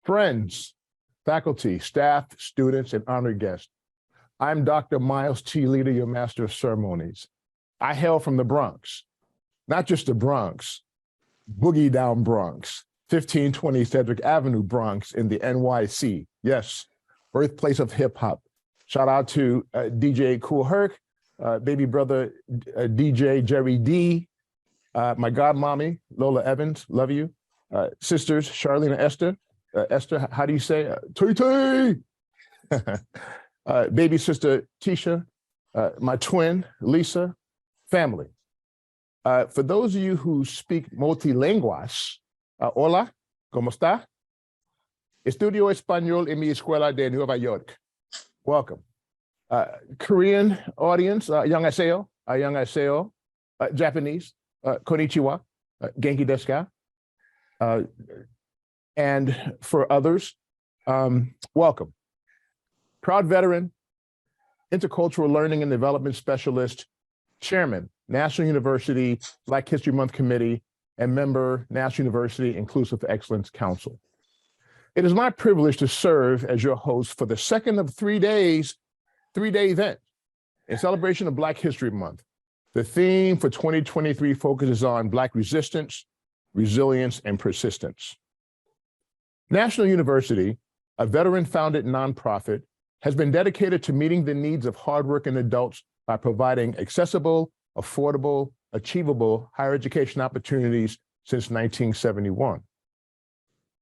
Friends, faculty, staff, students, and honored guests. I'm Dr. Miles T. Leader, your Master of Ceremonies. I hail from the Bronx, not just the Bronx, Boogie Down Bronx, 1520 Cedric Avenue, Bronx in the NYC. Yes, birthplace of hip hop. Shout out to DJ Kool Herc, baby brother DJ Jerry D, my godmommy, Lola Evans, love you. Sisters, Charlene and Esther. Esther, how do you say? T-T! Baby sister, Tisha, my twin, Lisa, family. For those of you who speak multilenguas, hola, ¿cómo está? Estudio español en mi escuela de Nueva York. Welcome. Korean audience, annyeonghaseyo, Japanese, konnichiwa, genki desu ka? And for others, welcome. Proud veteran, intercultural learning and development specialist, chairman, National University Black History Month Committee, and member, National University Inclusive Excellence Council. It is my privilege to serve as your host for the second of 3 days, three-day event in celebration of Black History Month. The theme for 2023 focuses on Black resistance, resilience, and persistence. National University, a veteran-founded nonprofit, has been dedicated to meeting the needs of hardworking adults by providing accessible, affordable, achievable higher education opportunities since 1971.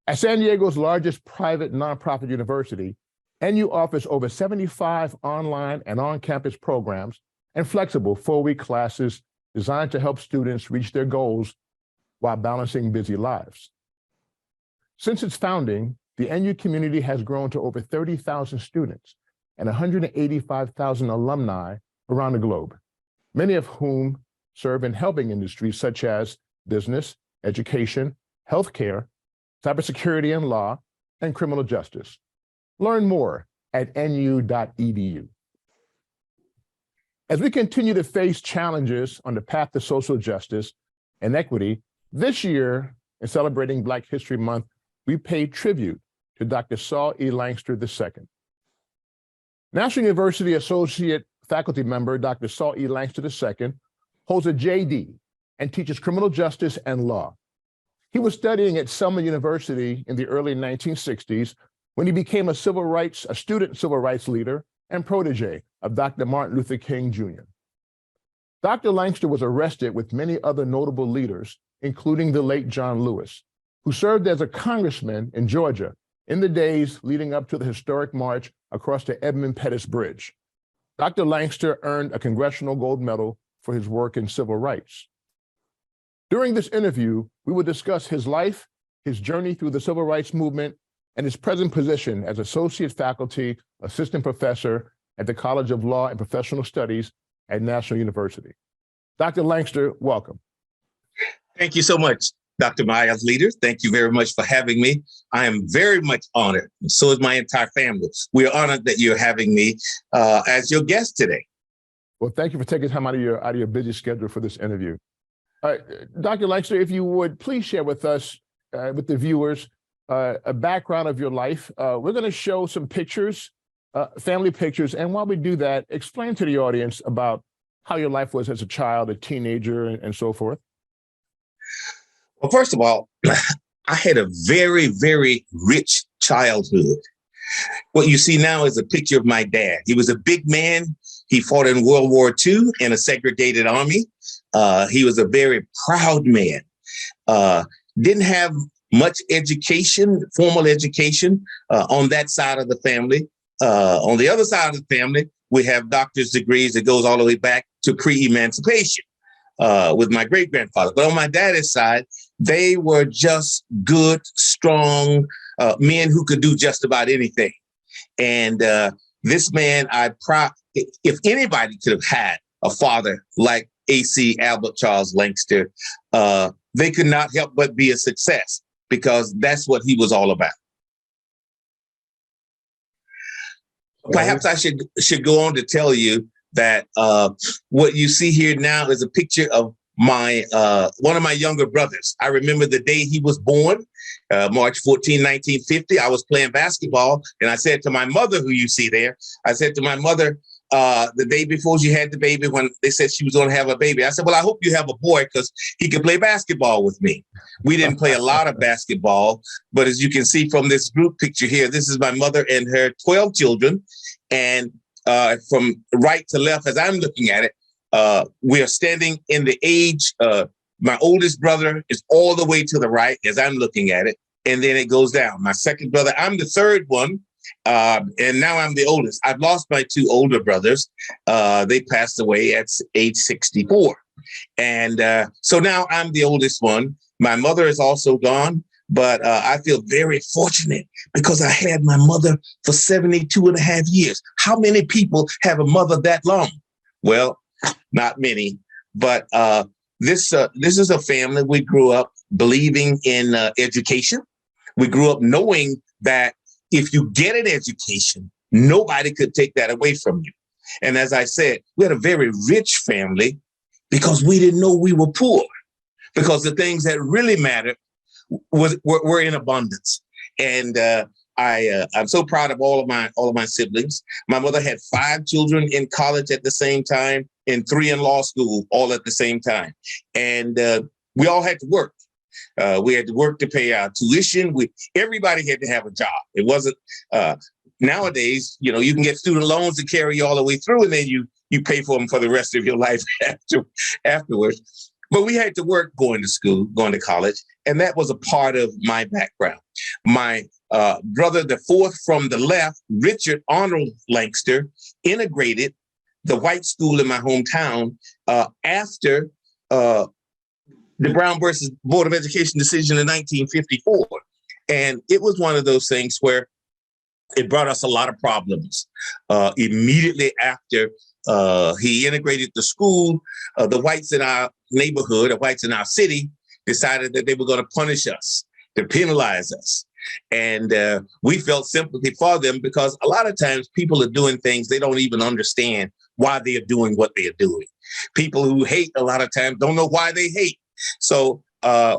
As San Diego's largest private nonprofit university, NU offers over 75 online and on-campus programs and flexible 4-week classes designed to help students reach their goals while balancing busy lives. Since its founding, the NU community has grown to over 30,000 students and 185,000 alumni around the globe, many of whom serve in helping industries such as business, education, healthcare, cybersecurity and law, and criminal justice. Learn more at nu.edu. As we continue to face challenges on the path to social justice and equity, this year, in celebrating Black History Month, we pay tribute to Dr. Saul E. Langster II. National University Associate Faculty Member Dr. Saul E. Langster II holds a JD and teaches criminal justice and law. He was studying at Selma University in the early 1960s when he became a student civil rights leader and protege of Dr. Martin Luther King Jr. Dr. Langster was arrested with many other notable leaders, including the late John Lewis, who served as a congressman in Georgia in the days leading up to the historic march across the Edmund Pettus Bridge. Dr. Langster earned a Congressional Gold Medal for his work in civil rights. During this interview, we will discuss his life, his journey through the civil rights movement, and his present position as associate faculty, assistant professor at the College of Law and Professional Studies at National University. Dr. Langster, welcome. Thank you so much, Dr. Miles Leader. Thank you very much for having me. I am very much honored, and so is my entire family. We are honored that you're having me as your guest today. Well, thank you for taking time out of your busy schedule for this interview. Dr. Langster, if you would please share with us, with the viewers, a background of your life. We're going to show some pictures, family pictures, and while we do that, explain to the audience about how your life was as a child, a teenager, and so forth. Well, first of all, I had a very, very rich childhood. What you see now is a picture of my dad. He was a big man. He fought in World War II in a segregated army. He was a very proud man. Didn't have much education, formal education on that side of the family. On the other side of the family, we have doctor's degrees that goes all the way back to pre-emancipation with my great-grandfather. But on my dad's side, they were just good, strong men who could do just about anything. And this man, if anybody could have had a father like A.C. Albert Charles Langster, they could not help but be a success because that's what he was all about. Perhaps I should go on to tell you that what you see here now is a picture of my one of my younger brothers. I remember the day he was born, March 14, 1950, I was playing basketball, and I said to my mother, who you see there, I said to my mother, the day before she had the baby, when they said she was going to have a baby, I said, well, I hope you have a boy because he could play basketball with me. We didn't play a lot of basketball, but as you can see from this group picture here, this is my mother and her 12 children. And from right to left, as I'm looking at it, we are standing in the age. My oldest brother is all the way to the right as I'm looking at it. And then it goes down. My second brother, I'm the third one. And now I'm the oldest. I've lost my two older brothers. They passed away at age 64. And so now I'm the oldest one. My mother is also gone, but I feel very fortunate because I had my mother for 72 and a half years. How many people have a mother that long? Well, not many, but this is a family. We grew up believing in education. We grew up knowing that if you get an education, nobody could take that away from you. And as I said, we had a very rich family because we didn't know we were poor, because the things that really mattered were in abundance. And I'm so proud of all of my siblings. My mother had 5 children in college at the same time and 3 in law school all at the same time. And we all had to work. We had to work to pay our tuition. Everybody had to have a job. It wasn't nowadays, you can get student loans to carry you all the way through, and then you pay for them for the rest of your life afterwards. But we had to work going to school, going to college, and that was a part of my background. My brother, the fourth from the left, Richard Arnold Langster, integrated the white school in my hometown after the Brown versus Board of Education decision in 1954. And it was one of those things where it brought us a lot of problems. Immediately after he integrated the school, the whites in our neighborhood, the whites in our city, decided that they were going to punish us, to penalize us. And we felt sympathy for them because a lot of times people are doing things they don't even understand why they are doing what they are doing. People who hate a lot of times don't know why they hate. So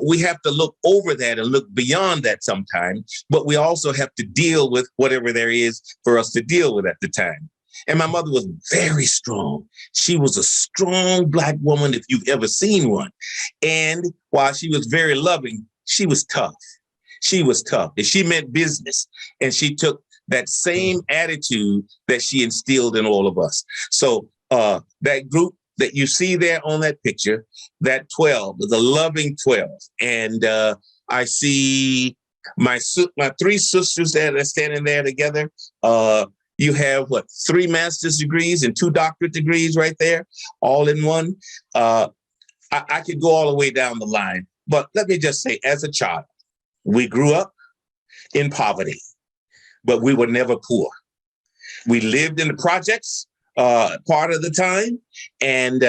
we have to look over that and look beyond that sometimes, but we also have to deal with whatever there is for us to deal with at the time. And my mother was very strong. She was a strong Black woman, if you've ever seen one. And while she was very loving, she was tough. She was tough. And she meant business. And she took that same attitude that she instilled in all of us. So that group that you see there on that picture, that 12, the loving 12. And I see my 3 sisters that are standing there together. You have 3 master's degrees and 2 doctorate degrees right there, all in one. I could go all the way down the line, but let me just say, as a child, we grew up in poverty, but we were never poor. We lived in the projects part of the time, and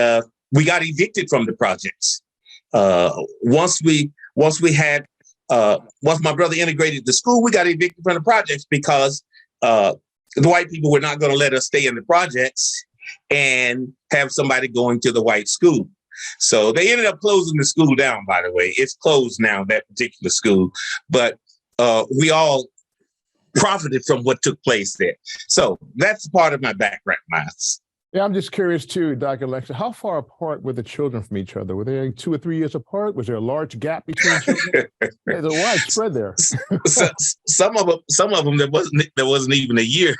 we got evicted from the projects. Once my brother integrated the school, we got evicted from the projects because the white people were not going to let us stay in the projects and have somebody going to the white school. So they ended up closing the school down, by the way. It's closed now, that particular school. But we all profited from what took place there. So that's part of my background, Miles. Yeah, I'm just curious too, Dr. Langster, how far apart were the children from each other? Were they 2 or 3 years apart? Was there a large gap between children? There's a wide spread there. Some of them there wasn't even a year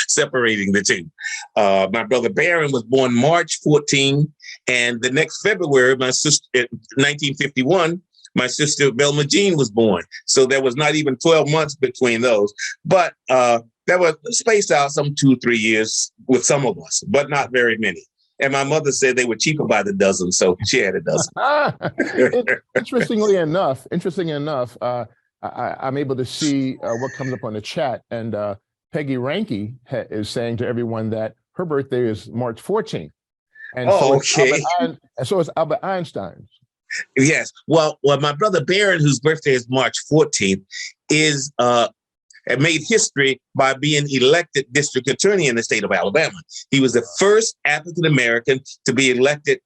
separating the two. My brother Barron was born March 14, and the next February, my sister, 1951, my sister Belma Jean was born. So there was not even 12 months between those. But that was spaced out some 2 or 3 years with some of us, but not very many. And my mother said they were cheaper by the dozen, so she had a dozen. Interestingly enough, I'm able to see what comes up on the chat. And Peggy Ranke is saying to everyone that her birthday is March 14th. And okay. So it's Albert Einstein's. Yes. Well, my brother Barron, whose birthday is March 14th, is and made history by being elected district attorney in the state of Alabama. He was the first African American to be elected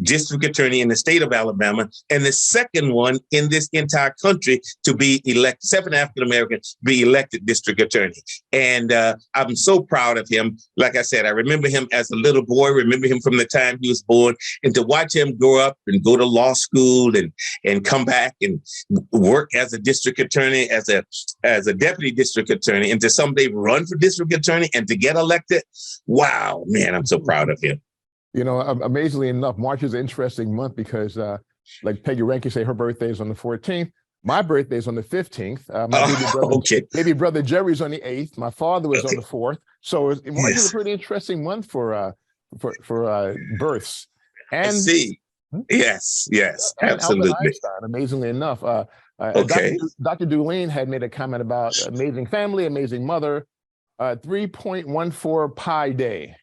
district attorney in the state of Alabama, and the second one in this entire country to be elected, seven African Americans be elected district attorney. And I'm so proud of him. Like I said, I remember him as a little boy, remember him from the time he was born, and to watch him grow up and go to law school and come back and work as a district attorney, as a deputy district attorney, and to someday run for district attorney and to get elected. Wow, man, I'm so proud of him. You know, amazingly enough, March is an interesting month because, like Peggy Rankin say, her birthday is on the 14th. My birthday is on the 15th. My baby brother Jerry's on the 8th. My father was on the 4th. So March is a pretty interesting month for births. And I see. Yes, and absolutely. Albert Einstein, amazingly enough. Dr. Doolene had made a comment about amazing family, amazing mother, 3.14 pi day.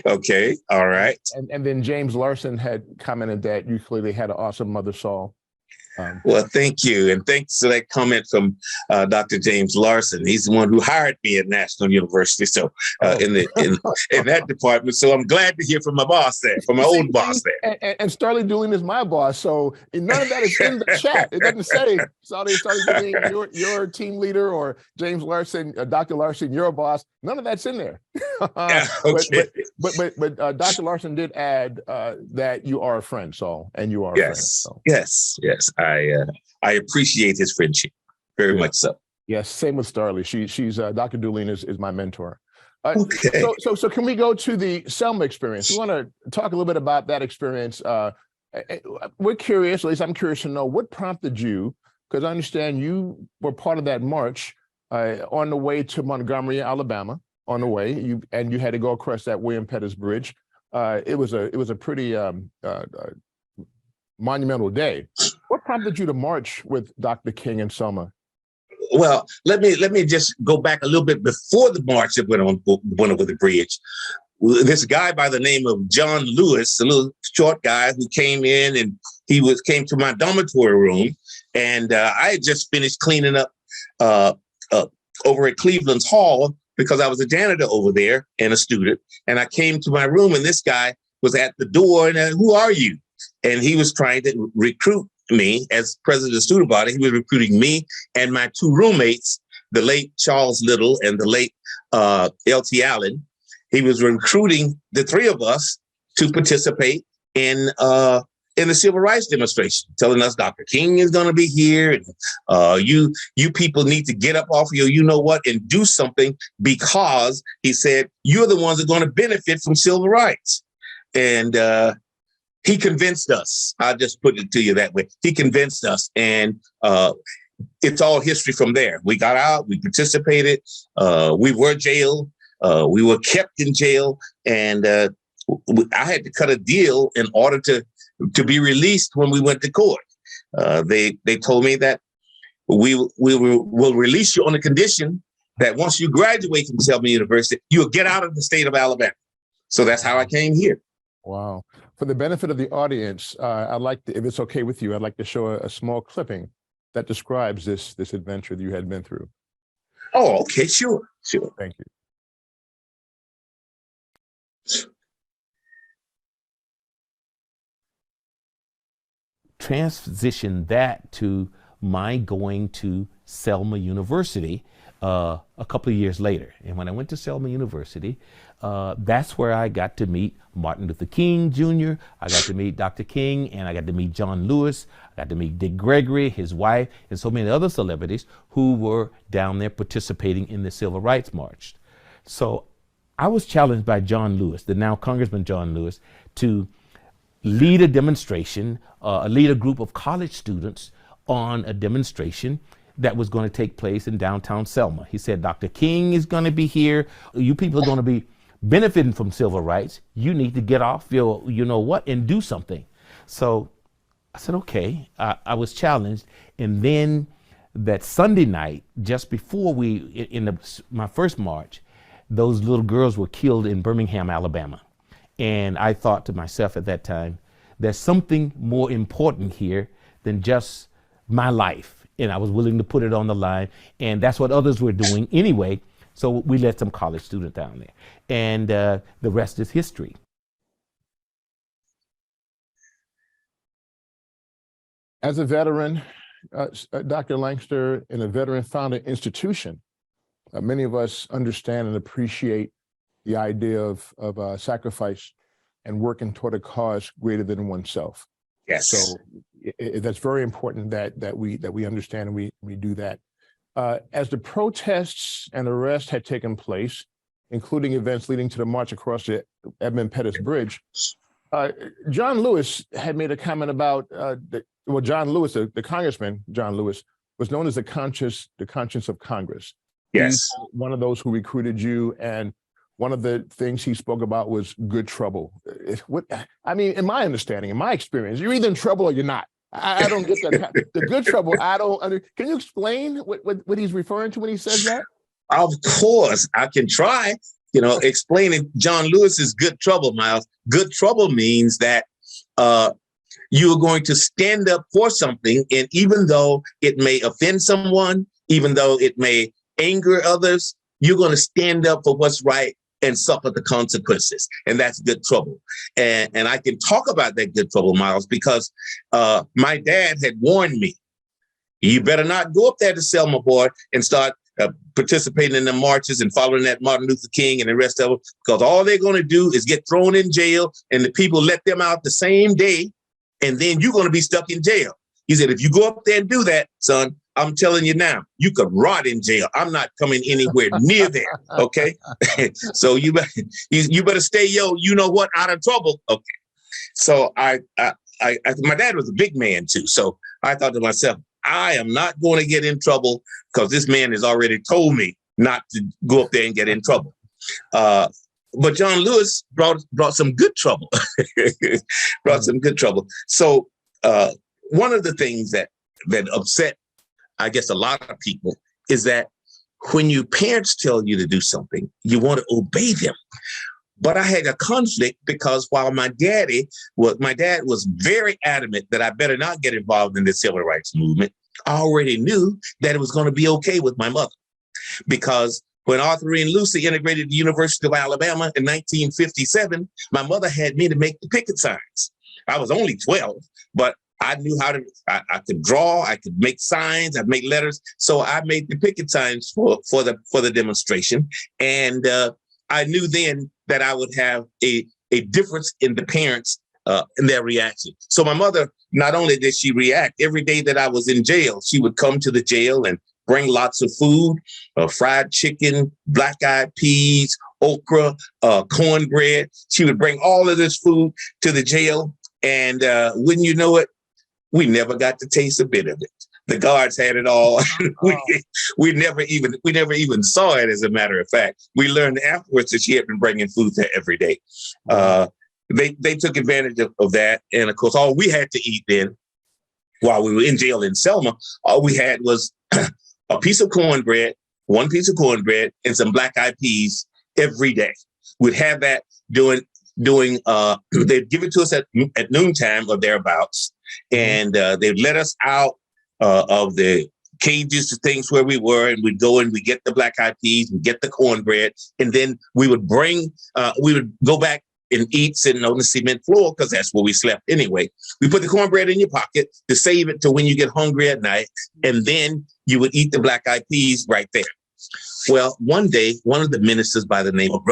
Okay, all right. And then James Larson had commented that you clearly had an awesome mother, Saul. Well, thank you. And thanks for that comment from Dr. James Larson. He's the one who hired me at National University. So in that department. So I'm glad to hear from my boss there, from my old boss there. And Starley Doolene is my boss. So none of that is in the chat. It doesn't say Starley Doolene, your team leader, or James Larson, Dr. Larson, your boss. None of that's in there. Okay. But Dr. Larson did add that you are a friend, Saul, and you are a friend. So. Yes. I appreciate his friendship very much so. Yes, same with Starley. She's Dr. Doolene is my mentor. Okay. So can we go to the Selma experience? We want to talk a little bit about that experience. We're curious, at least I'm curious to know what prompted you, because I understand you were part of that march on the way to Montgomery, Alabama. On the way, you had to go across that William Pettis Bridge. It was a pretty monumental day. What prompted you to march with Dr. King and Selma? Well, let me just go back a little bit before the march that went over the bridge. This guy by the name of John Lewis, a little short guy who came in, and came to my dormitory room, and I had just finished cleaning up over at Cleveland's Hall, because I was a janitor over there and a student. And I came to my room, and this guy was at the door, and who are you? And he was trying to recruit me as president of the student body. He was recruiting me and my two roommates, the late Charles Little and the late L.T. Allen. He was recruiting the three of us to participate in the civil rights demonstration, telling us Dr. King is going to be here. And you people need to get up off your you-know-what and do something, because he said, you're the ones that are going to benefit from civil rights. And he convinced us. I'll just put it to you that way. He convinced us. And it's all history from there. We got out, we participated, we were jailed, we were kept in jail. And I had to cut a deal in order to be released when we went to court. They told me that we will release you on the condition that once you graduate from Selma University, you'll get out of the state of Alabama. So that's how I came here. Wow. For the benefit of the audience, I'd like to, if it's okay with you, I'd like to show a small clipping that describes this adventure that you had been through. Oh, okay, sure. Thank you. Transition that to my going to Selma University a couple of years later. And when I went to Selma University, that's where I got to meet Martin Luther King Jr., I got to meet Dr. King, and I got to meet John Lewis, I got to meet Dick Gregory, his wife, and so many other celebrities who were down there participating in the Civil Rights March. So I was challenged by John Lewis, the now Congressman John Lewis, to lead a demonstration, lead a group of college students on a demonstration that was going to take place in downtown Selma. He said, Dr. King is going to be here. You people are going to be benefiting from civil rights. You need to get off your, you know what, and do something. So I said, okay. I was challenged. And then that Sunday night, just before my first march, those little girls were killed in Birmingham, Alabama. And I thought to myself at that time, there's something more important here than just my life. and I was willing to put it on the line. And that's what others were doing anyway. So we let some college students down there, and the rest is history. As a veteran, Dr. Langster, in a veteran-founded institution, many of us understand and appreciate the idea of sacrifice and working toward a cause greater than oneself. Yes. So that's very important that we understand and we do that. As the protests and arrests had taken place, including events leading to the march across the Edmund Pettus Bridge, John Lewis had made a comment about John Lewis, the congressman, John Lewis, was known as the conscience of Congress. Yes. He's one of those who recruited you, and one of the things he spoke about was good trouble. I mean, in my understanding, in my experience, you're either in trouble or you're not. I don't get that. The good trouble, I don't can you explain what he's referring to when he says that? Of course, I can try, explaining John Lewis's good trouble, Miles. Good trouble means that you are going to stand up for something, and even though it may offend someone, even though it may anger others, you're going to stand up for what's right and suffer the consequences. And that's good trouble. And I can talk about that good trouble, Miles, because my dad had warned me, you better not go up there to Selma, boy, and start participating in the marches and following that Martin Luther King and the rest of them, because all they're going to do is get thrown in jail, and the people let them out the same day, and then you're going to be stuck in jail. He said, if you go up there and do that, son, I'm telling you now, you could rot in jail. I'm not coming anywhere near there. Okay. So you better stay, you know what, out of trouble. Okay. So I my dad was a big man too. So I thought to myself, I am not going to get in trouble because this man has already told me not to go up there and get in trouble. But John Lewis brought some good trouble, some good trouble. So one of the things that upset, I guess, a lot of people is that when your parents tell you to do something, you want to obey them. But I had a conflict because while my dad was very adamant that I better not get involved in the civil rights movement, I already knew that it was going to be okay with my mother. Because when Arthur and Lucy integrated the University of Alabama in 1957, my mother had me to make the picket signs. I was only 12, but I knew how to, I could draw, I could make signs, I'd make letters. So I made the picket signs for the demonstration. And I knew then that I would have a difference in the parents in their reaction. So my mother, not only did she react, every day that I was in jail, she would come to the jail and bring lots of food, fried chicken, black-eyed peas, okra, cornbread. She would bring all of this food to the jail. And wouldn't you know it, we never got to taste a bit of it. The guards had it all. we never even saw it, as a matter of fact. We learned afterwards that she had been bringing food there every day. They took advantage of that. And of course, all we had to eat then, while we were in jail in Selma, all we had was a piece of cornbread, one piece of cornbread, and some black-eyed peas every day. We'd have that doing they'd give it to us at noontime or thereabouts. And they'd let us out of the cages to things where we were, and we'd go and we get the black-eyed peas, we get the cornbread, and then we would go back and eat sitting on the cement floor because that's where we slept anyway. We put the cornbread in your pocket to save it to when you get hungry at night, and then you would eat the black-eyed peas right there. Well, one day, one of the ministers by the name of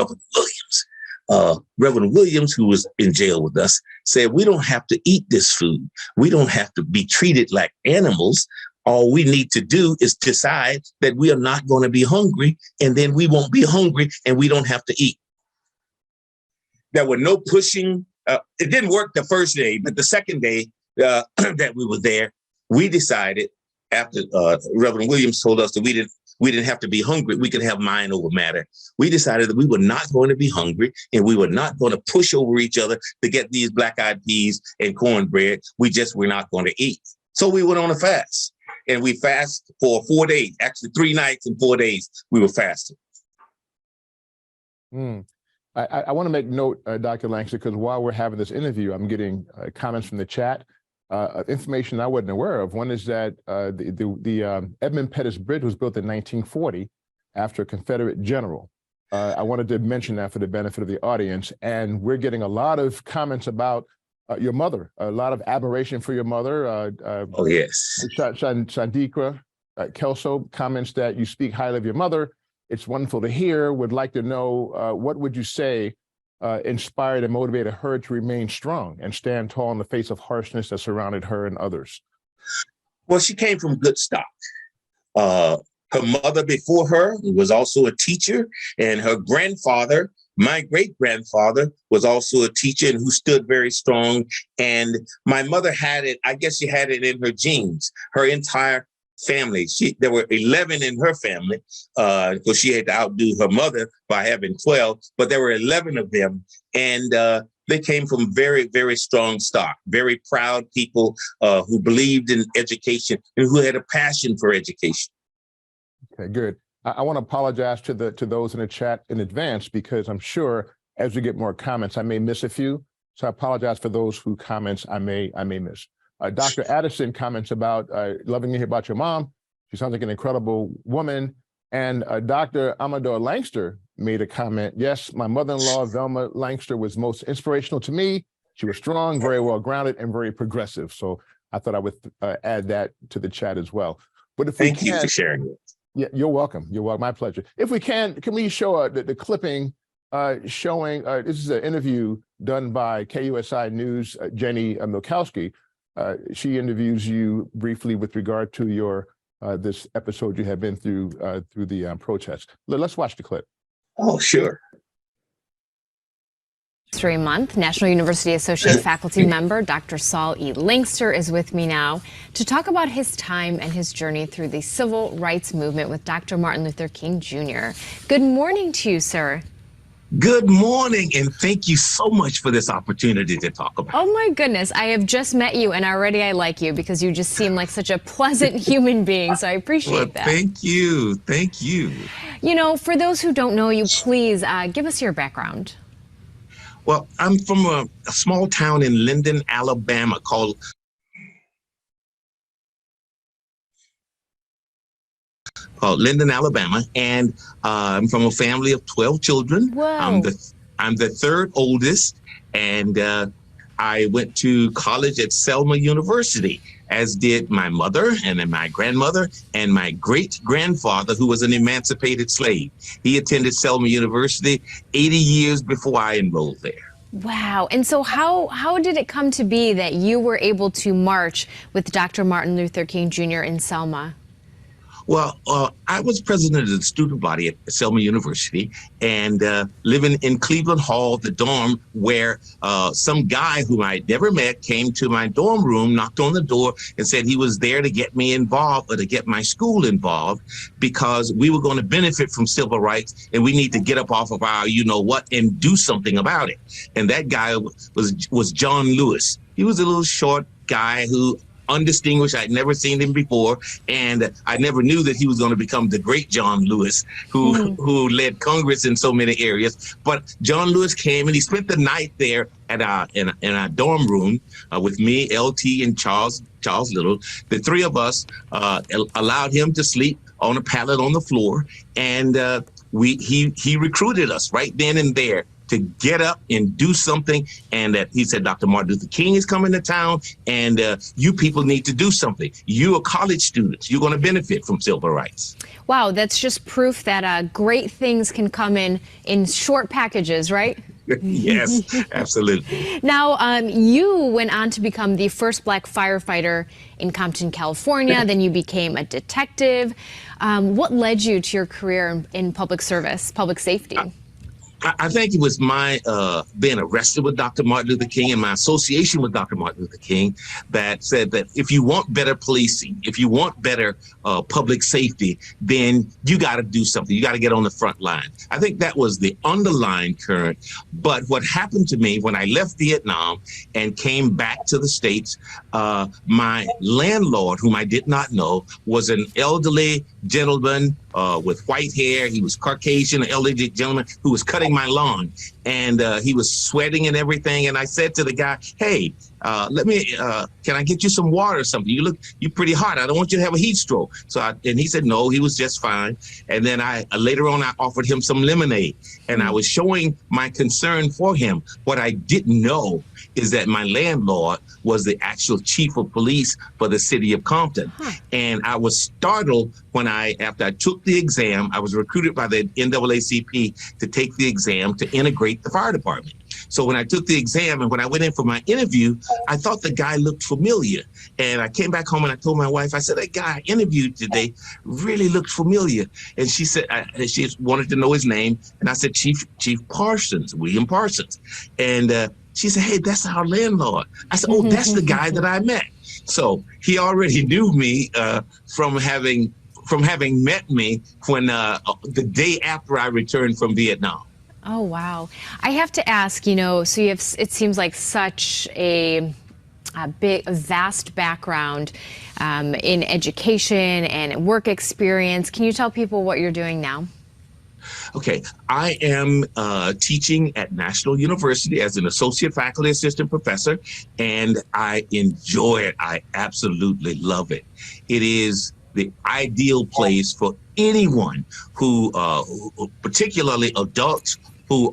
Reverend Williams, who was in jail with us, said, we don't have to eat this food. We don't have to be treated like animals. All we need to do is decide that we are not going to be hungry, and then we won't be hungry and we don't have to eat. There were no pushing. It didn't work the first day, but the second day that we were there, we decided, after Reverend Williams told us that we didn't have to be hungry, we could have mind over matter. We decided that we were not going to be hungry and we were not going to push over each other to get these black-eyed peas and cornbread. We just were not going to eat. So we went on a fast, and we fasted for 4 days, actually 3 nights and 4 days we were fasting. I want to make note, Dr. Langster, because while we're having this interview, I'm getting comments from the chat. information I wasn't aware of. One is that the Edmund Pettus Bridge was built in 1940 after a Confederate general. I wanted to mention that for the benefit of the audience. And we're getting a lot of comments about your mother, a lot of admiration for your mother. Oh, yes. Shandikra Kelso comments that you speak highly of your mother. It's wonderful to hear. Would like to know, what would you say inspired and motivated her to remain strong and stand tall in the face of harshness that surrounded her and others? Well, she came from good stock. Her mother before her was also a teacher, and her grandfather, my great-grandfather, was also a teacher and who stood very strong. And my mother had it, I guess she had it in her genes, her entire family. There were 11 in her family, because she had to outdo her mother by having 12, but there were 11 of them. And they came from very, very strong stock, very proud people who believed in education and who had a passion for education. Okay, good. I want to apologize to those in the chat in advance, because I'm sure as we get more comments, I may miss a few. So I apologize for those who comments I may miss. Dr. Addison comments about loving to hear about your mom. She sounds like an incredible woman. And Dr. Amador Langster made a comment. Yes, my mother-in-law, Velma Langster, was most inspirational to me. She was strong, very well grounded, and very progressive. So I thought I would add that to the chat as well. But if Thank you for sharing it. Yeah, you're welcome. You're welcome. My pleasure. If we can we show the clipping showing, this is an interview done by KUSI News, Jenny Milkowski. She interviews you briefly with regard to your this episode you have been through the protest. Let's watch the clip. Oh, sure. History Month, National University Associate Faculty member Dr. Saul E. Langster is with me now to talk about his time and his journey through the civil rights movement with Dr. Martin Luther King Jr. Good morning to you, sir. Good morning, and thank you so much for this opportunity to talk about. Oh my goodness, I have just met you and already I like you because you just seem like such a pleasant human being, so I appreciate that. Thank you. Thank you. You know, for those who don't know you, please give us your background. Well, I'm from a small town in Linden, Alabama called Linden, Alabama, and I'm from a family of 12 children. Whoa. I'm the third oldest, and I went to college at Selma University, as did my mother and then my grandmother and my great-grandfather, who was an emancipated slave. He attended Selma University 80 years before I enrolled there. Wow. And so how did it come to be that you were able to march with Dr. Martin Luther King Jr. in Selma? Well, I was president of the student body at Selma University, and living in Cleveland Hall, the dorm, where some guy whom I'd never met came to my dorm room, knocked on the door, and said he was there to get me involved, or to get my school involved, because we were going to benefit from civil rights, and we need to get up off of our you-know-what and do something about it. And that guy was John Lewis. He was a little short guy who undistinguished. I'd never seen him before, and I never knew that he was going to become the great John Lewis, who led Congress in so many areas. But John Lewis came and he spent the night there at in our dorm room with me, LT, and Charles Little. The three of us allowed him to sleep on a pallet on the floor, and he recruited us right then and there to get up and do something. And that he said, Dr. Martin Luther King is coming to town, and you people need to do something. You are college students. You're going to benefit from civil rights. Wow, that's just proof that great things can come in short packages, right? Yes, absolutely. Now, you went on to become the first Black firefighter in Compton, California. Then you became a detective. What led you to your career in public service, public safety? I think it was my being arrested with Dr. Martin Luther King and my association with Dr. Martin Luther King that said that if you want better policing, if you want better public safety, then you got to do something. You got to get on the front line. I think that was the underlying current. But what happened to me when I left Vietnam and came back to the States, my landlord, whom I did not know, was an elderly gentleman with white hair. He was Caucasian, an elderly gentleman who was cutting my lawn. and he was sweating and everything. And I said to the guy, "Hey, can I get you some water or something? You're pretty hot. I don't want you to have a heat stroke." And he said, no, he was just fine. And then later on, I offered him some lemonade, and I was showing my concern for him. What I didn't know is that my landlord was the actual chief of police for the city of Compton. And I was startled when after I took the exam. I was recruited by the NAACP to take the exam to integrate the fire department. So when I took the exam and when I went in for my interview, I thought the guy looked familiar. And I came back home and I told my wife, I said, that guy I interviewed today really looked familiar. And she said, she wanted to know his name. And I said, Chief Parsons, William Parsons. And she said, hey, that's our landlord. I said, oh, that's the guy that I met. So he already knew me from having met me when the day after I returned from Vietnam. Oh, wow. I have to ask, so you have, it seems like such a vast background in education and work experience. Can you tell people what you're doing now? Okay, I am teaching at National University as an associate faculty assistant professor, and I enjoy it. I absolutely love it. It is the ideal place for anyone who, particularly adults who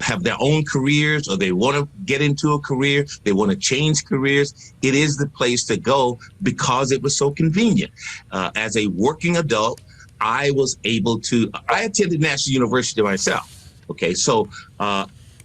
have their own careers, or they want to get into a career, they want to change careers. It is the place to go because it was so convenient. As a working adult, I attended National University myself. Okay, so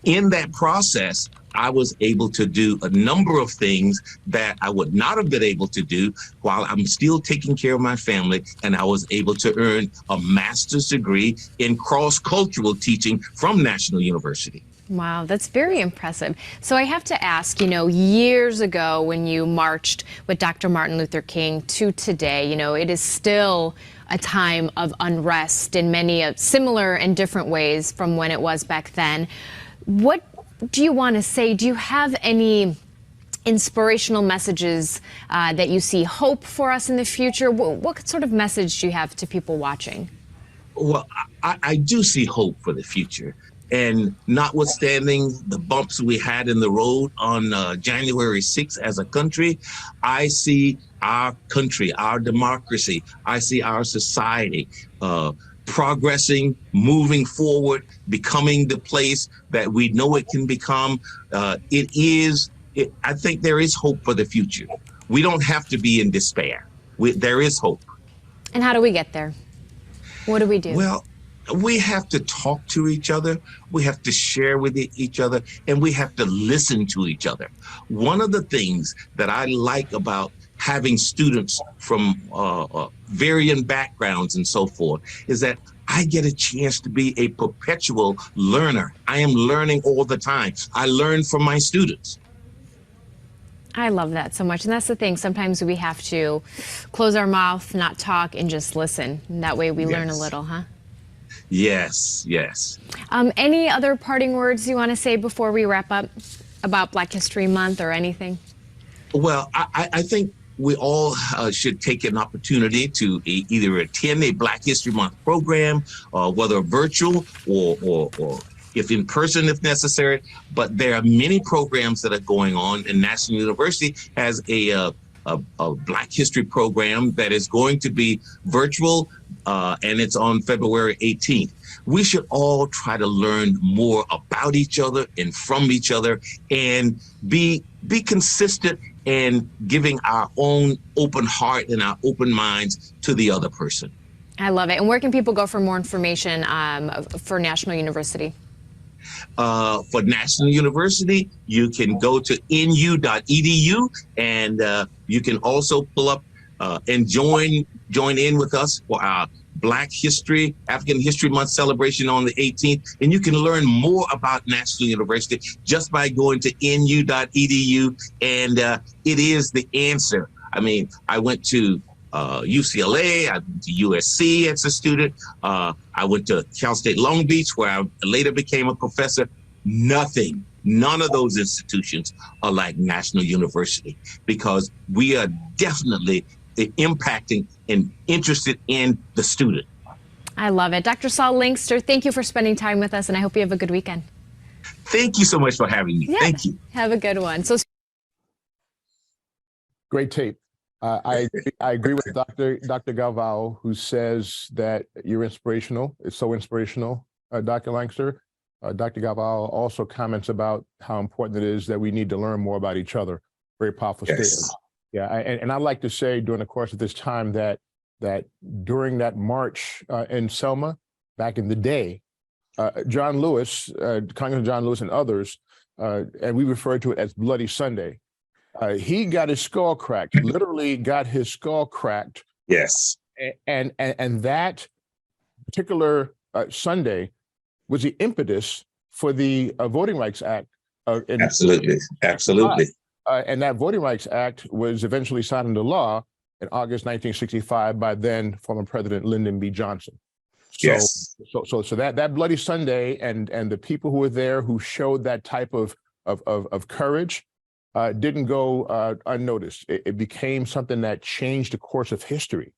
in that process, I was able to do a number of things that I would not have been able to do while I'm still taking care of my family. And I was able to earn a master's degree in cross-cultural teaching from National University. Wow, that's very impressive. So I have to ask, years ago when you marched with Dr. Martin Luther King to today, it is still a time of unrest in many similar and different ways from when it was back then. What do you want to say? Do you have any inspirational messages that you see hope for us in the future? What sort of message do you have to people watching? Well, I do see hope for the future. And notwithstanding the bumps we had in the road on January 6th as a country, I see our country, our democracy, I see our society progressing, moving forward, becoming the place that we know it can become. I think there is hope for the future. We don't have to be in despair. There is hope. And how do we get there? What do we do? Well, we have to talk to each other. We have to share with each other, and we have to listen to each other. One of the things that I like about having students from varying backgrounds and so forth is that I get a chance to be a perpetual learner. I am learning all the time. I learn from my students. I love that so much. And that's the thing. Sometimes we have to close our mouth, not talk, and just listen. And that way we learn a little, huh? Yes, yes. Any other parting words you want to say before we wrap up about Black History Month or anything? Well, I think we all should take an opportunity to either attend a Black History Month program, whether virtual or if in person, if necessary. But there are many programs that are going on, and National University has a Black History program that is going to be virtual, and it's on February 18th. We should all try to learn more about each other and from each other, and be consistent in giving our own open heart and our open minds to the other person. I love it. And where can people go for more information for National University? For National University, you can go to nu.edu, and you can also pull up and join in with us for our Black History, African History Month celebration on the 18th. And you can learn more about National University just by going to nu.edu. And it is the answer. I mean, I went to UCLA, I went to USC as a student. I went to Cal State Long Beach, where I later became a professor. None of those institutions are like National University, because we are definitely impacting and interested in the student. I love it. Dr. Saul Langster, thank you for spending time with us, and I hope you have a good weekend. Thank you so much for having me. Yeah, Thank you. have a good one. So, Great tape. I agree with Dr. Galvao, who says that you're inspirational. It's so inspirational, Dr. Langster. Dr. Galvao also comments about how important it is that we need to learn more about each other. Very powerful statement. Yeah, and I'd like to say during the course of this time that during that march in Selma back in the day, John Lewis, Congressman John Lewis and others, and we refer to it as Bloody Sunday, he got his skull cracked, literally got his skull cracked. Yes. And that particular Sunday was the impetus for the Voting Rights Act. Absolutely. And that Voting Rights Act was eventually signed into law in August 1965 by then former President Lyndon B. Johnson. So that Bloody Sunday and the people who were there who showed that type of courage didn't go unnoticed. It became something that changed the course of history.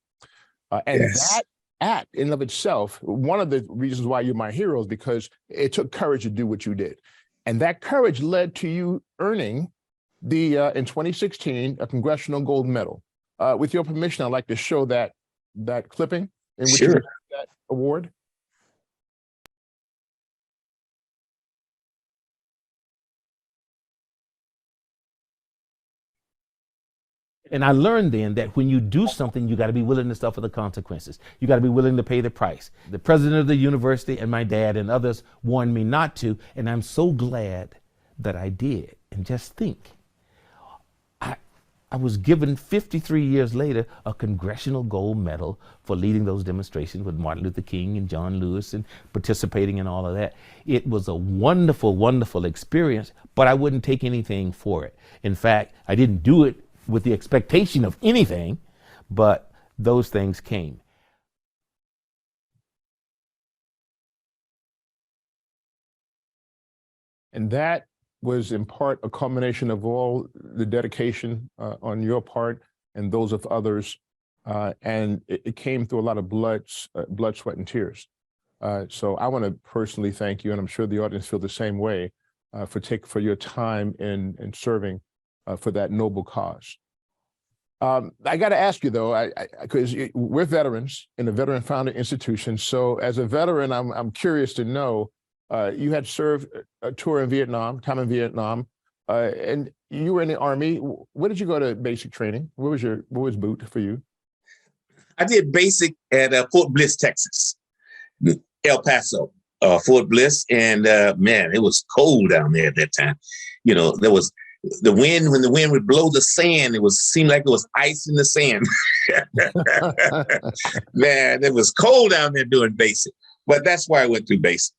That act in and of itself, one of the reasons why you're my hero is because it took courage to do what you did. And that courage led to you earning in 2016, a Congressional Gold Medal. With your permission, I'd like to show that clipping in which you got that award. And I learned then that when you do something, you got to be willing to suffer the consequences. You got to be willing to pay the price. The president of the university and my dad and others warned me not to, and I'm so glad that I did. And just think, I was given 53 years later a Congressional Gold Medal for leading those demonstrations with Martin Luther King and John Lewis and participating in all of that. It was a wonderful, wonderful experience, but I wouldn't take anything for it. In fact, I didn't do it with the expectation of anything, but those things came. And that was in part a culmination of all the dedication on your part and those of others. And it came through a lot of blood, sweat, and tears. So I want to personally thank you, and I'm sure the audience feel the same way, for your time in serving for that noble cause. I got to ask you though, because we're veterans in a veteran-founded institution. So as a veteran, I'm curious to know, you had served a tour in Vietnam, time in Vietnam, and you were in the Army. Where did you go to basic training? What was boot for you? I did basic at Fort Bliss, Texas, El Paso, Fort Bliss, and man, it was cold down there at that time. You know, there was the wind. When the wind would blow the sand, seemed like it was ice in the sand. Man, it was cold down there doing basic, but that's why I went through basic.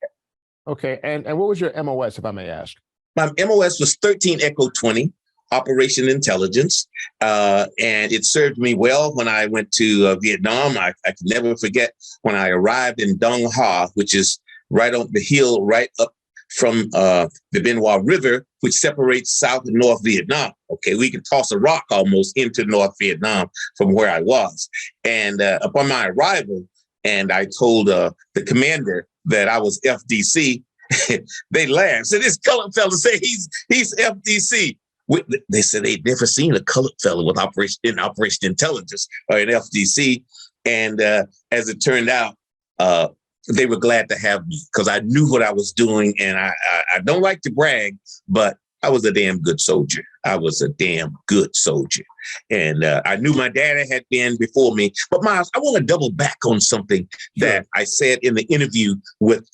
Okay, and what was your MOS, if I may ask? My MOS was 13 Echo 20, Operation Intelligence, and it served me well when I went to Vietnam. I can never forget when I arrived in Dong Ha, which is right on the hill, right up from the Bien Hoa River, which separates South and North Vietnam. Okay, we could toss a rock almost into North Vietnam from where I was. And upon my arrival, and I told the commander that I was FDC, they laughed. So this colored fella say he's FDC. They said they'd never seen a colored fella with Operation Intelligence or an FDC. And as it turned out, they were glad to have me because I knew what I was doing. And I don't like to brag, but I was a damn good soldier. I was a damn good soldier. And I knew my daddy had been before me. But Miles, I want to double back on something that I said in the interview with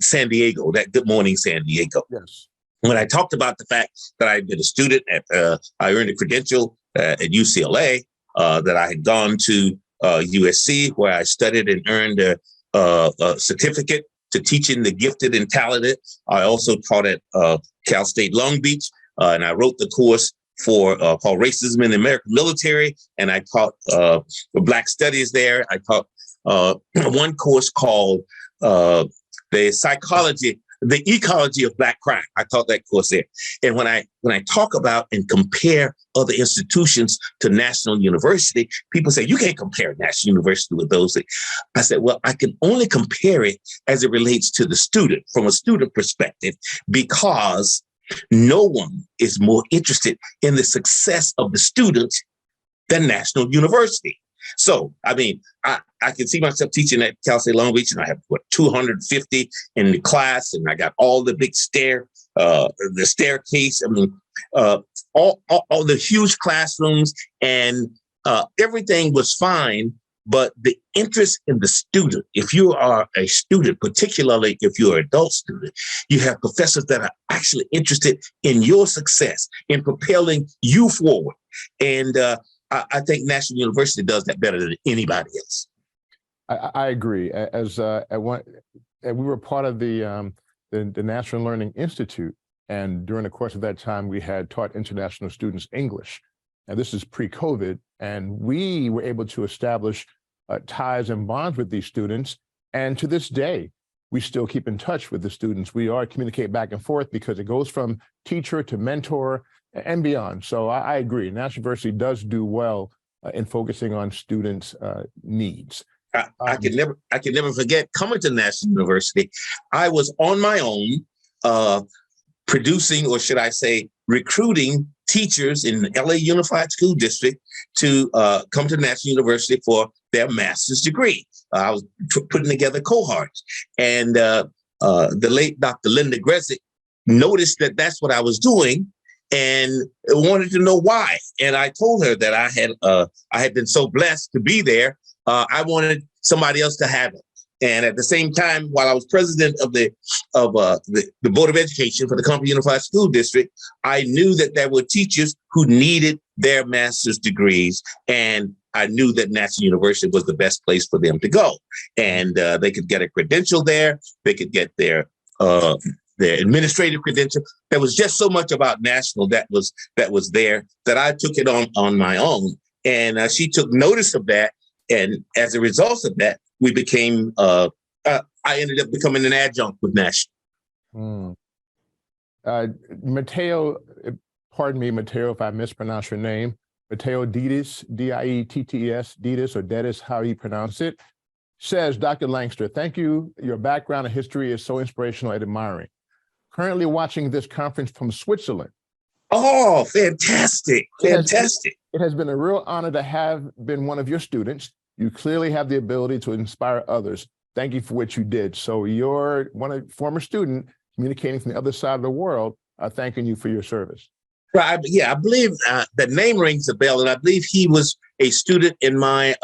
San Diego, that Good Morning San Diego. Yes. When I talked about the fact that I'd been a student I earned a credential at UCLA, that I had gone to USC, where I studied and earned a certificate to teaching the gifted and talented. I also taught at Cal State Long Beach, and I wrote the course for called Racism in the American Military, and I taught Black Studies there. I taught one course called the Psychology the ecology of Black crime. I taught that course there. And when I talk about and compare other institutions to National University, people say, you can't compare National University with those things. I said, well, I can only compare it as it relates to the student, from a student perspective, because no one is more interested in the success of the student than National University. So, I mean, I can see myself teaching at Cal State Long Beach, and I have 250 in the class, and I got all the big the staircase. I mean, all the huge classrooms, and everything was fine. But the interest in the student, if you are a student, particularly if you're an adult student, you have professors that are actually interested in your success, in propelling you forward. And I think National University does that better than anybody else. I agree. As we were part of the National Learning Institute, and during the course of that time, we had taught international students English. And this is pre-COVID, and we were able to establish ties and bonds with these students. And to this day, we still keep in touch with the students. We are communicate back and forth because it goes from teacher to mentor and beyond. So I agree. National University does do well in focusing on students' needs. I can never forget coming to National University. I was on my own, producing, or should I say, recruiting teachers in the LA Unified School District to come to National University for their master's degree. I was putting together cohorts, and the late Dr. Linda Gresick noticed that that's what I was doing and wanted to know why. And I told her that I had been so blessed to be there. I wanted somebody else to have it. And at the same time, while I was president of the Board of Education for the Compton Unified School District, I knew that there were teachers who needed their master's degrees, and I knew that National University was the best place for them to go. And they could get a credential there. They could get their administrative credential. There was just so much about National that was there that I took it on my own. And she took notice of that. And as a result of that, we became, I ended up becoming an adjunct with National. Mateo, pardon me, Mateo, if I mispronounce your name, Mateo Dietz, D-I-E-T-T-E-S, Dietz, or Dedis, how you pronounce it, says, Dr. Langster, thank you. Your background and history is so inspirational and admiring. Currently watching this conference from Switzerland. Oh, fantastic, fantastic. It has been a real honor to have been one of your students. You clearly have the ability to inspire others. Thank you for what you did. So you're former student communicating from the other side of the world, thanking you for your service. Right. Yeah, I believe the name rings a bell, and I believe he was a student in my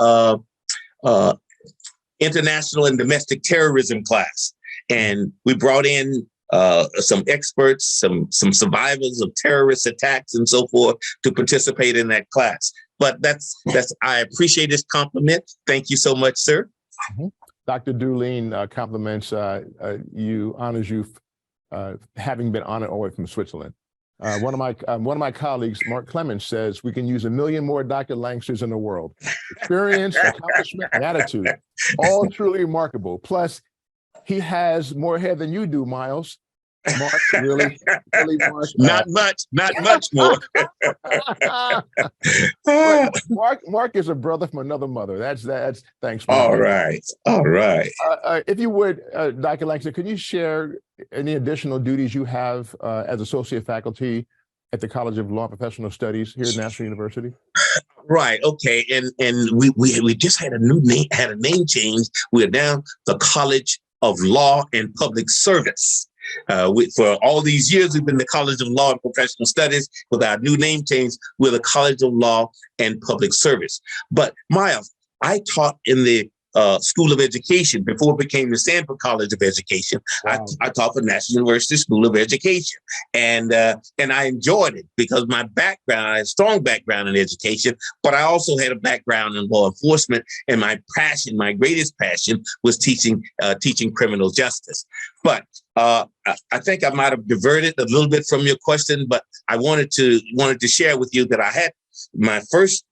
international and domestic terrorism class. And we brought in some experts, some survivors of terrorist attacks and so forth to participate in that class. But I appreciate this compliment. Thank you so much, sir. Mm-hmm. Dr. Dulene compliments you, honors you having been honored all the way from Switzerland. One of my colleagues, Mark Clemens, says we can use 1 million more Dr. Langsters in the world. Experience, accomplishment, and attitude, all truly remarkable. Plus, he has more hair than you do, Miles. Mark, really Mark, not much more. Mark is a brother from another mother. That's thanks, Mark. All right. If you would, Dr. Langster, could you share any additional duties you have as associate faculty at the College of Law and Professional Studies here at National University? Right. Okay. And we just had a name change. We're now the College of Law and Public Service. For all these years, we've been the College of Law and Professional Studies. With our new name change, we're the College of Law and Public Service. But Miles, I taught in the School of Education before it became the Stanford College of Education. Wow. I taught for National University School of Education, and I enjoyed it because my background, I had a strong background in education, but I also had a background in law enforcement, and my greatest passion was teaching criminal justice. But I think I might have diverted a little bit from your question, but I wanted to share with you that I had my first.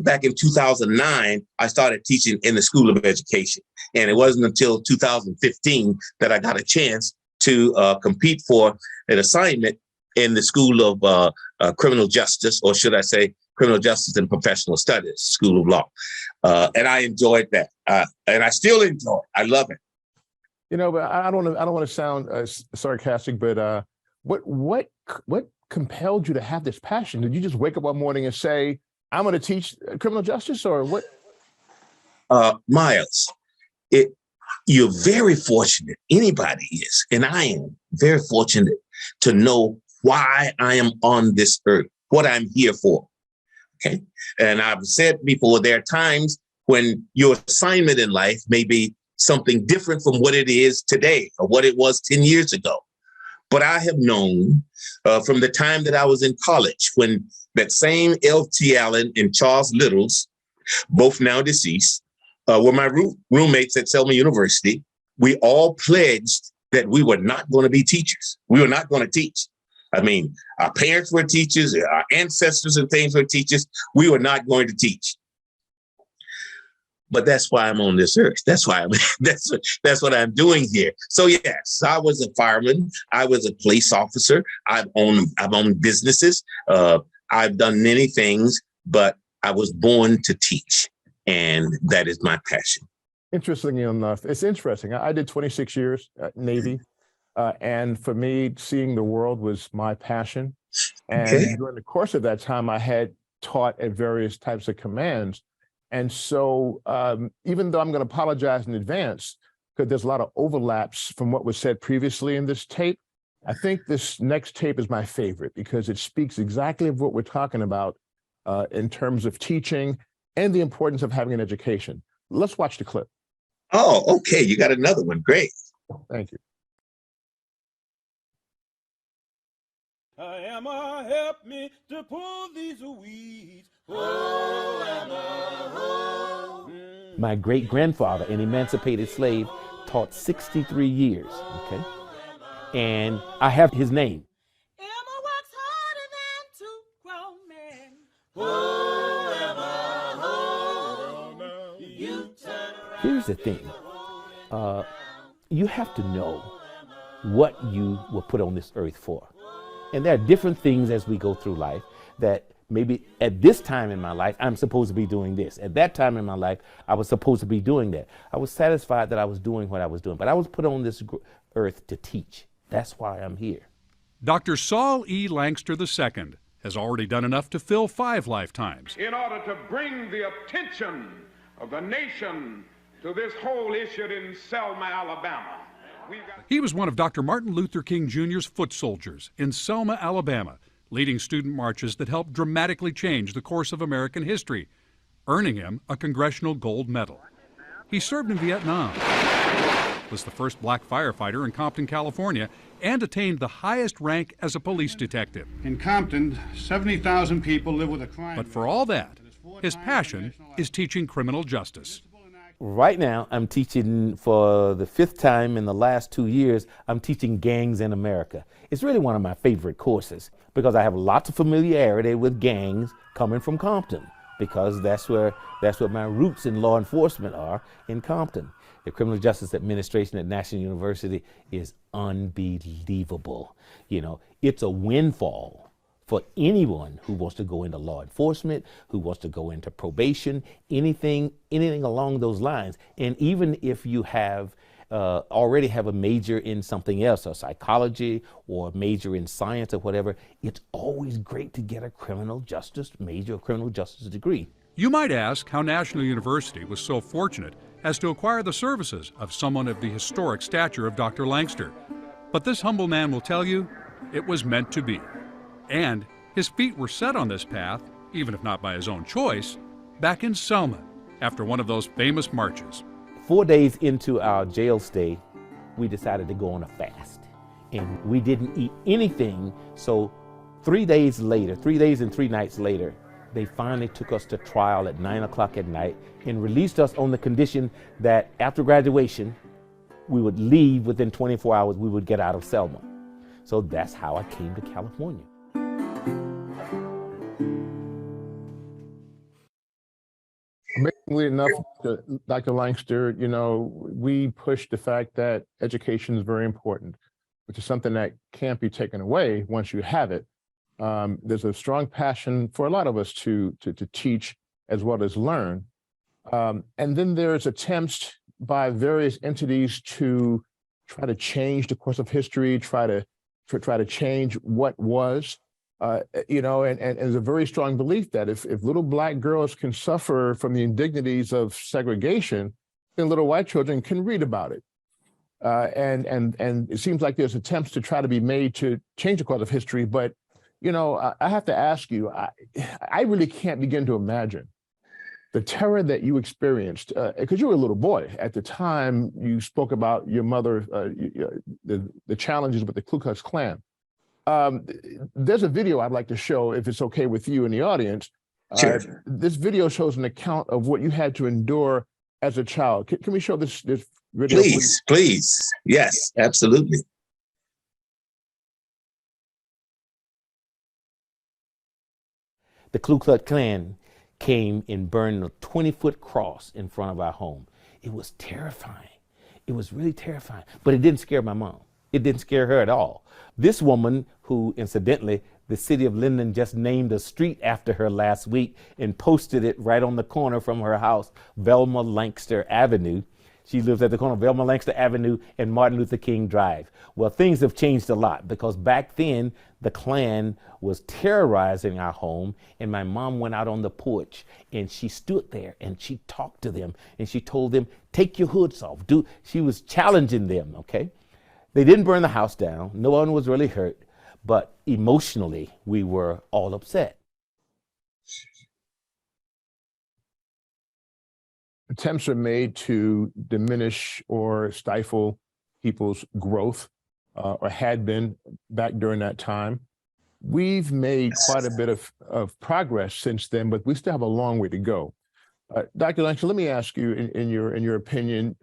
Back in 2009, I started teaching in the School of Education. And it wasn't until 2015 that I got a chance to compete for an assignment in the School of Criminal Justice, or should I say Criminal Justice and Professional Studies, School of Law. And I enjoyed that. And I still enjoy it. I love it. You know, but I don't want to sound sarcastic, but what compelled you to have this passion? Did you just wake up one morning and say, I'm going to teach criminal justice, or what? Miles, you're very fortunate. Anybody is, and I am very fortunate to know why I am on this earth, what I'm here for. Okay. And I've said before, there are times when your assignment in life may be something different from what it is today or what it was 10 years ago. But I have known from the time that I was in college, when that same L.T. Allen and Charles Littles, both now deceased, were my roommates at Selma University. We all pledged that we were not going to be teachers. We were not going to teach. I mean, our parents were teachers, our ancestors and things were teachers. We were not going to teach. But that's why I'm on this earth. That's why that's what I'm doing here. So yes, I was a fireman. I was a police officer. I've owned businesses. I've done many things, but I was born to teach, and that is my passion. Interestingly enough, it's interesting. I did 26 years at Navy, and for me, seeing the world was my passion. And during the course of that time, I had taught at various types of commands. And so even though I'm going to apologize in advance, because there's a lot of overlaps from what was said previously in this tape, I think this next tape is my favorite because it speaks exactly of what we're talking about in terms of teaching and the importance of having an education. Let's watch the clip. Oh, okay. You got another one. Great. Thank you. Emma, help me to pull these weeds. Oh, Emma, oh. My great-grandfather, an emancipated slave, taught 63 years, okay? And I have his name. Emma works harder than two grown men. Oh, Emma, oh. You turn around. Here's the thing. You have to know what you were put on this earth for. And there are different things as we go through life that maybe at this time in my life, I'm supposed to be doing this. At that time in my life, I was supposed to be doing that. I was satisfied that I was doing what I was doing, but I was put on this earth to teach. That's why I'm here. Dr. Saul E. Langster II has already done enough to fill 5 lifetimes. In order to bring the attention of the nation to this whole issue in Selma, Alabama. He was one of Dr. Martin Luther King Jr.'s foot soldiers in Selma, Alabama, leading student marches that helped dramatically change the course of American history, earning him a Congressional Gold Medal. He served in Vietnam, was the first black firefighter in Compton, California, and attained the highest rank as a police detective. In Compton, 70,000 people live with a crime. But for all that, his passion is teaching criminal justice. Right now, I'm teaching for the 5th time in the last 2 years, I'm teaching gangs in America. It's really one of my favorite courses because I have lots of familiarity with gangs coming from Compton because that's where my roots in law enforcement are, in Compton. The Criminal Justice Administration at National University is unbelievable. You know, it's a windfall for anyone who wants to go into law enforcement, who wants to go into probation, anything along those lines. And even if you have already have a major in something else, or psychology, or a major in science, or whatever, it's always great to get a criminal justice major, or criminal justice degree. You might ask how National University was so fortunate as to acquire the services of someone of the historic stature of Dr. Langster. But this humble man will tell you it was meant to be. And his feet were set on this path, even if not by his own choice, back in Selma after one of those famous marches. 4 days into our jail stay, we decided to go on a fast. And we didn't eat anything. So 3 days later, 3 days and 3 nights later, they finally took us to trial at 9 o'clock at night and released us on the condition that after graduation, we would leave within 24 hours, we would get out of Selma. So that's how I came to California. Amazingly enough, Dr. Langster, you know, we push the fact that education is very important. which is something that can't be taken away once you have it. There's a strong passion for a lot of us to teach as well as learn. And then there's attempts by various entities to try to change the course of history, try to change what was. You know, and there's a very strong belief that if little Black girls can suffer from the indignities of segregation, then little white children can read about it. And it seems like there's attempts to try to be made to change the course of history. But, you know, I have to ask you, I really can't begin to imagine the terror that you experienced, because you were a little boy at the time you spoke about your mother, the challenges with the Ku Klux Klan. There's a video I'd like to show, if it's okay with you in the audience. Sure. This video shows an account of what you had to endure as a child. Can we show this video? Please. Yes, absolutely. The Ku Klux Klan came and burned a 20-foot cross in front of our home. It was terrifying. It was really terrifying, but it didn't scare my mom. It didn't scare her at all. This woman, who incidentally, the city of Linden just named a street after her last week and posted it right on the corner from her house, Velma Langster Avenue. She lives at the corner of Velma Langster Avenue and Martin Luther King Drive. Well, things have changed a lot, because back then the Klan was terrorizing our home, and my mom went out on the porch and she stood there and she talked to them and she told them, take your hoods off. She was challenging them, okay? They didn't burn the house down. No one was really hurt, but emotionally we were all upset. Attempts are made to diminish or stifle people's growth, or had been back during that time. We've made quite a bit of progress since then, but we still have a long way to go. Dr. Langster, let me ask you, in your opinion,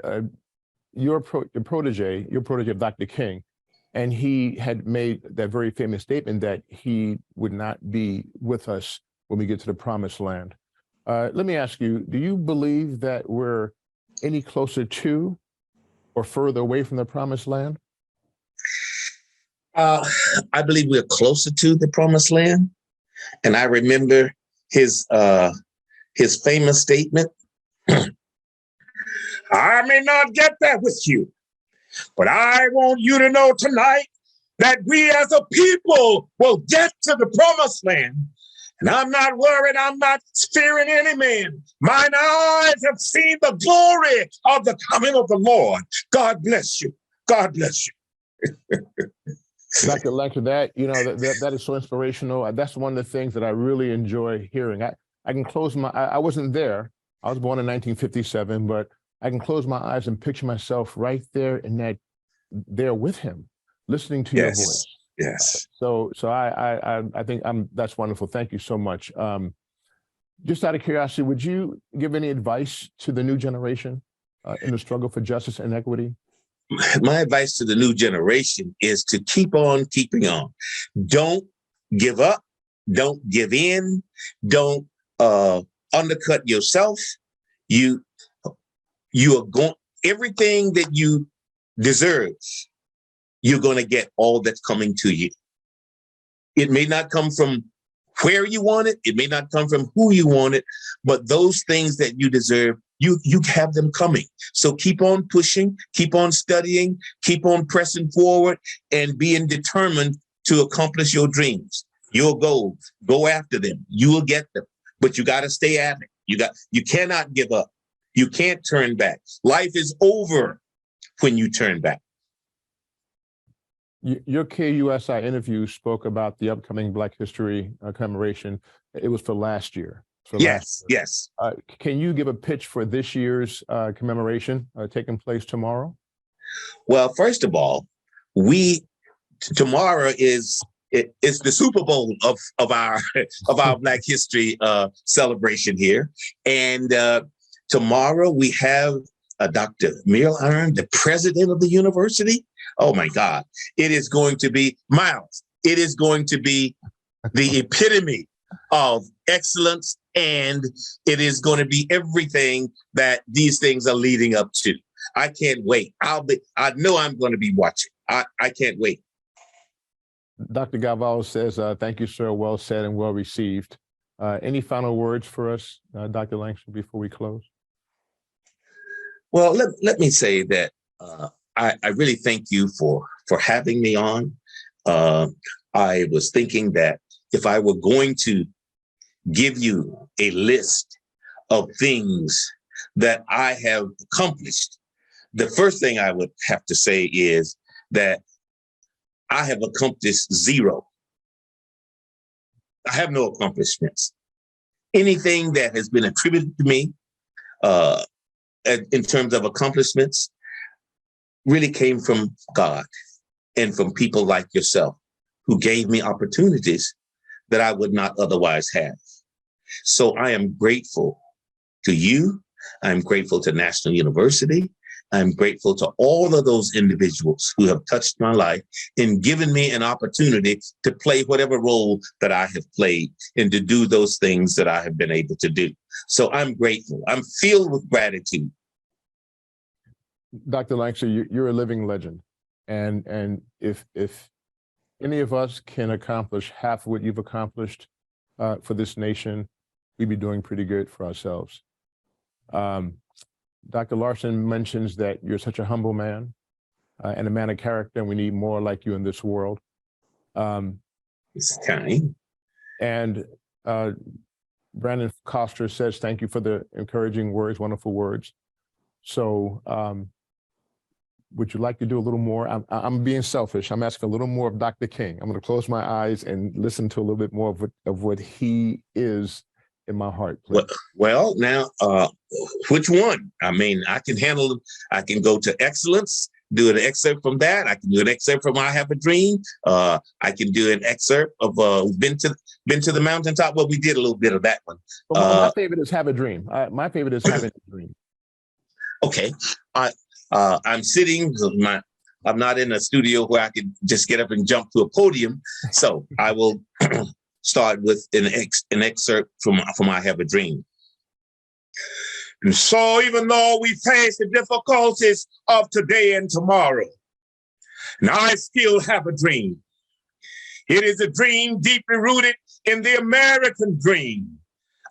your protege of Dr. King, and he had made that very famous statement that he would not be with us when we get to the promised land. Let me ask you, do you believe that we're any closer to or further away from the promised land? I believe we're closer to the promised land. And I remember his famous statement, I may not get there with you, but I want you to know tonight that we as a people will get to the promised land. And I'm not worried. I'm not fearing any man. Mine eyes have seen the glory of the coming of the Lord. God bless you. God bless you. Dr. Langster, that is so inspirational. That's one of the things that I really enjoy hearing. I can close I wasn't there. I was born in 1957, but I can close my eyes and picture myself right there there with him, listening to your voice. Yes. So I think that's wonderful. Thank you so much. Just out of curiosity, would you give any advice to the new generation in the struggle for justice and equity? My advice to the new generation is to keep on keeping on. Don't give up. Don't give in. Don't undercut yourself. You are going, everything that you deserve, you're going to get all that's coming to you. It may not come from where you want it. It may not come from who you want it, but those things that you deserve, you have them coming. So keep on pushing, keep on studying, keep on pressing forward, and being determined to accomplish your dreams, your goals. Go after them. You will get them, but you got to stay at it. You cannot give up. You can't turn back. Life is over when you turn back. Your KUSI interview spoke about the upcoming Black History commemoration. It was for last year. Yes. Can you give a pitch for this year's commemoration taking place tomorrow? Well, first of all, tomorrow is the Super Bowl of our Black History celebration here, and tomorrow we have Dr. Mill Iron, the president of the university. Oh my God! It is going to be Miles. It is going to be the epitome of excellence, and it is going to be everything that these things are leading up to. I can't wait. I know I'm going to be watching. I can't wait. Dr. Galvao says, thank you, sir. Well said and well received. Any final words for us, Dr. Langster, before we close? Well, let me say that I really thank you for having me on. I was thinking that if I were going to give you a list of things that I have accomplished, the first thing I would have to say is that I have accomplished zero. I have no accomplishments. Anything that has been attributed to me in terms of accomplishments really came from God and from people like yourself who gave me opportunities that I would not otherwise have. So I am grateful to you. I'm grateful to National University. I'm grateful to all of those individuals who have touched my life and given me an opportunity to play whatever role that I have played and to do those things that I have been able to do. So I'm grateful. I'm filled with gratitude. Dr. Langster, you're a living legend. And if any of us can accomplish half of what you've accomplished for this nation, we'd be doing pretty good for ourselves. Dr. Larson mentions that you're such a humble man and a man of character, and we need more like you in this world. It's kind. And Brandon Coster says, thank you for the encouraging words, wonderful words. So would you like to do a little more? I'm being selfish. I'm asking a little more of Dr. King. I'm going to close my eyes and listen to a little bit more of what he is in my heart, please. Well, now, which one? I mean, I can handle, I can go to excellence, do an excerpt from that. I can do an excerpt from I Have a Dream. I can do an excerpt of Been to the Mountaintop. Well, we did a little bit of that one. Well, my favorite is Have a Dream. My favorite is Having a Dream. Okay. I'm sitting, I'm not in a studio where I can just get up and jump to a podium. So I will start with an excerpt from I Have a Dream. And so even though we face the difficulties of today and tomorrow, and I still have a dream. It is a dream deeply rooted in the American dream.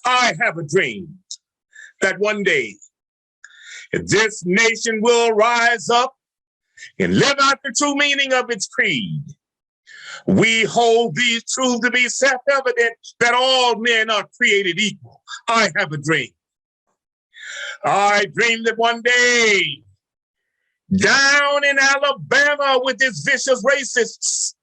I have a dream that one day this nation will rise up and live out the true meaning of its creed. We hold these truths to be self-evident that all men are created equal. I have a dream. I dream that one day, down in Alabama with its vicious racists,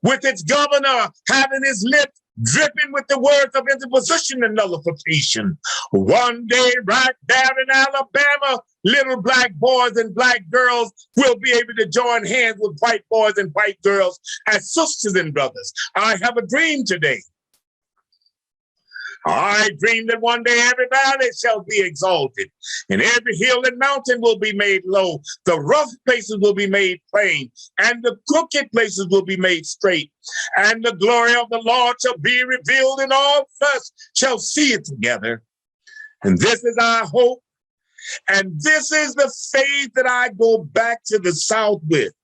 with its governor having his lips dripping with the words of interposition and nullification. One day, right down in Alabama, little black boys and black girls will be able to join hands with white boys and white girls as sisters and brothers. I have a dream today. I dream that one day every valley shall be exalted, and every hill and mountain will be made low. The rough places will be made plain, and the crooked places will be made straight. And the glory of the Lord shall be revealed, and all flesh shall see it together. And this is our hope, and this is the faith that I go back to the South with.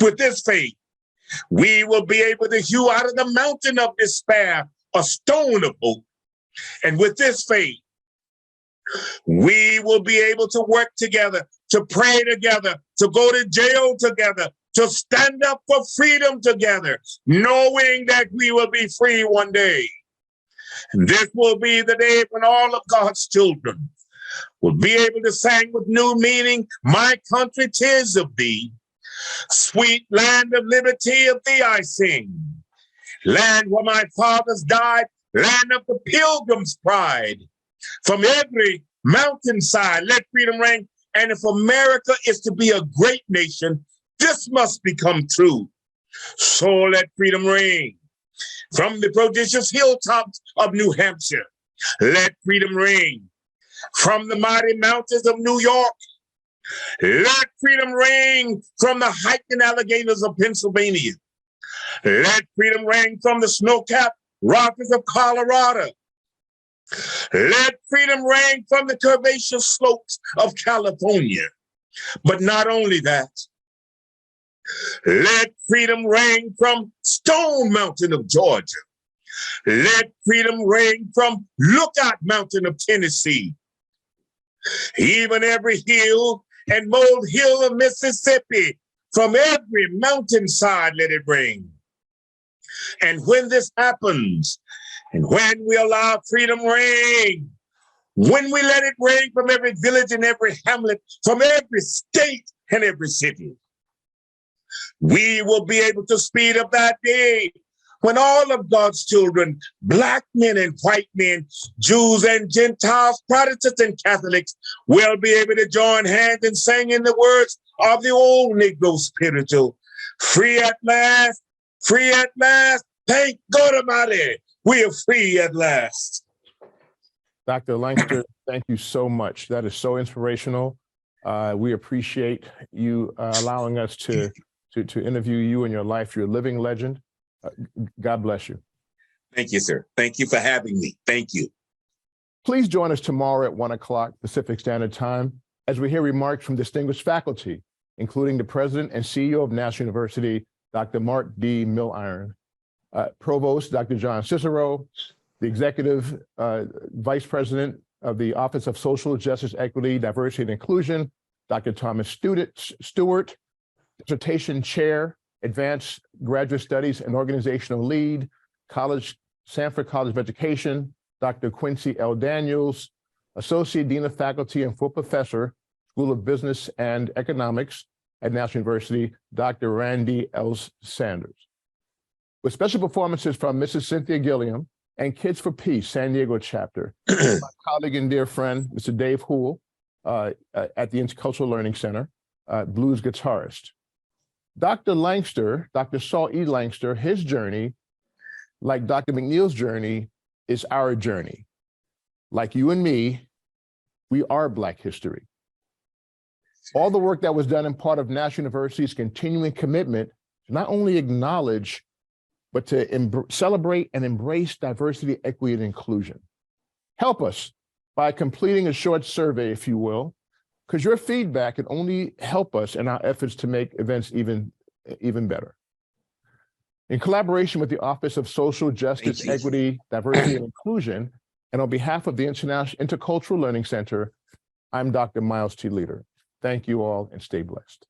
With this faith, we will be able to hew out of the mountain of despair a stone of hope. And with this faith, we will be able to work together, to pray together, to go to jail together, to stand up for freedom together, knowing that we will be free one day. And this will be the day when all of God's children will be able to sing with new meaning, my country, 'tis of thee. Sweet land of liberty, of thee I sing. Land where my fathers died, land of the pilgrim's pride. From every mountainside, let freedom ring. And if America is to be a great nation, this must become true. So let freedom ring. From the prodigious hilltops of New Hampshire, let freedom ring. From the mighty mountains of New York, let freedom ring. From the hiking Alleghenies of Pennsylvania, let freedom ring. From the snow-capped Rockies of Colorado, let freedom ring. From the curvaceous slopes of California. But not only that, Let freedom ring from Stone Mountain of Georgia. Let freedom ring from Lookout Mountain of Tennessee. Even every hill and molehill of Mississippi, from every mountainside let it ring. And when this happens, and when we allow freedom ring, when we let it ring from every village and every hamlet, from every state and every city, we will be able to speed up that day when all of God's children, black men and white men, Jews and Gentiles, Protestants and Catholics, will be able to join hands and sing in the words of the old Negro spiritual, free at last, thank God Almighty, we are free at last. Dr. Langster, thank you so much. That is so inspirational. We appreciate you allowing us to interview you and your life. You're a living legend. God bless you. Thank you, sir. Thank you for having me. Thank you. Please join us tomorrow at 1 o'clock Pacific Standard Time as we hear remarks from distinguished faculty, including the President and CEO of National University, Dr. Mark D. Milliron, Provost, Dr. John Cicero, the Executive Vice President of the Office of Social Justice, Equity, Diversity, and Inclusion, Dr. Thomas Stewart, Dissertation Chair, Advanced Graduate Studies and Organizational Lead, Sanford College of Education, Dr. Quincy L. Daniels, Associate Dean of Faculty and full Professor, School of Business and Economics at National University, Dr. Randy L. Sanders. With special performances from Mrs. Cynthia Gilliam and Kids for Peace, San Diego chapter, my colleague and dear friend, Mr. Dave Houle, at the Intercultural Learning Center, blues guitarist. Dr. Langster, Dr. Saul E. Langster, his journey, like Dr. McNeil's journey, is our journey. Like you and me, we are Black history. All the work that was done in part of National University's continuing commitment to not only acknowledge, but to celebrate and embrace diversity, equity, and inclusion. Help us by completing a short survey, if you will, because your feedback can only help us in our efforts to make events even better. In collaboration with the Office of Social Justice, Equity, Diversity, and Inclusion, and on behalf of the Intercultural Learning Center, I'm Dr. Miles T. Leader. Thank you all and stay blessed.